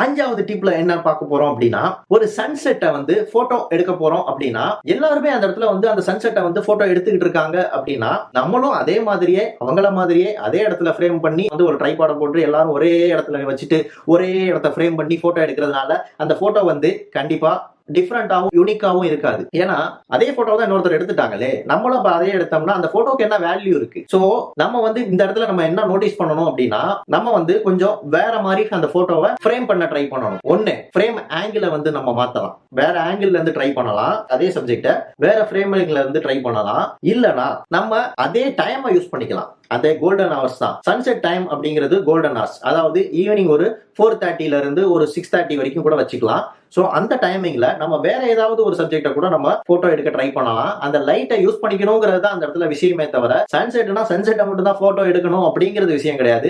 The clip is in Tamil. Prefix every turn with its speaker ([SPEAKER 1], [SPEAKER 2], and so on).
[SPEAKER 1] அஞ்சாவது டிப்ல என்ன பார்க்க போறோம் அப்படின்னா, ஒரு சன்செட்டை வந்து போட்டோ எடுக்க போறோம் அப்படின்னா, எல்லாருமே அந்த இடத்துல வந்து அந்த சன்செட்டை வந்து போட்டோ எடுத்துக்கிட்டு இருக்காங்க அப்படின்னா, நம்மளும் அதே மாதிரியே அவங்கள மாதிரியே அதே இடத்துல ஃப்ரேம் பண்ணி வந்து ஒரு ட்ரைபாட போட்டு எல்லாரும் ஒரே இடத்துல வச்சுட்டு ஒரே இடத்த ஃப்ரேம் பண்ணி போட்டோ எடுக்கிறதுனால அந்த போட்டோ வந்து கண்டிப்பா டிஃபரெண்டாவும் யூனிக்காவும் இருக்காது. ஏன்னா அதே போட்டோ தான் இன்னொருத்தர் எடுத்துட்டாங்களே, நம்மளும் அப்ப அதே எடுத்தோம்னா அந்த போட்டோக்கு என்ன வேல்யூ இருக்கு? சோ நம்ம வந்து இந்த இடத்துல நம்ம என்ன நோட்டீஸ் பண்ணணும் அப்படின்னா, நம்ம வந்து கொஞ்சம் வேற மாதிரி அந்த போட்டோவை ஃப்ரேம் பண்ண ட்ரை பண்ணணும். ஒண்ணு ஃப்ரேம் ஆங்கிள வந்து நம்ம மாத்தலாம், வேற ஆங்கிள் இருந்து ட்ரை பண்ணலாம், அதே சப்ஜெக்ட வேற ஃப்ரேமிங்ல இருந்து ட்ரை பண்ணலாம். இல்லனா நம்ம அதே டைமை யூஸ் பண்ணிக்கலாம். அதே கோல்டன் ஹவர்ஸ் தான். சன்செட் டைம் அப்படிங்கிறது கோல்டன் ஹவர்ஸ், அதாவது ஈவினிங் ஒரு 4:30ல இருந்து ஒரு 6:30 வரைக்கும் கூட வச்சுக்கலாம். சோ அந்த டைமிங்ல நம்ம வேற ஏதாவது ஒரு சப்ஜெக்ட கூட நம்ம போட்டோ எடுக்க ட்ரை பண்ணலாம். அந்த லைட்டை யூஸ் பண்ணிக்கணுங்கிறது தான் அந்த இடத்துல விஷயமே தவிர, சன்செட்னா சன்செட்டை மட்டும் தான் போட்டோ எடுக்கணும் அப்படிங்கிறது விஷயம் கிடையாது.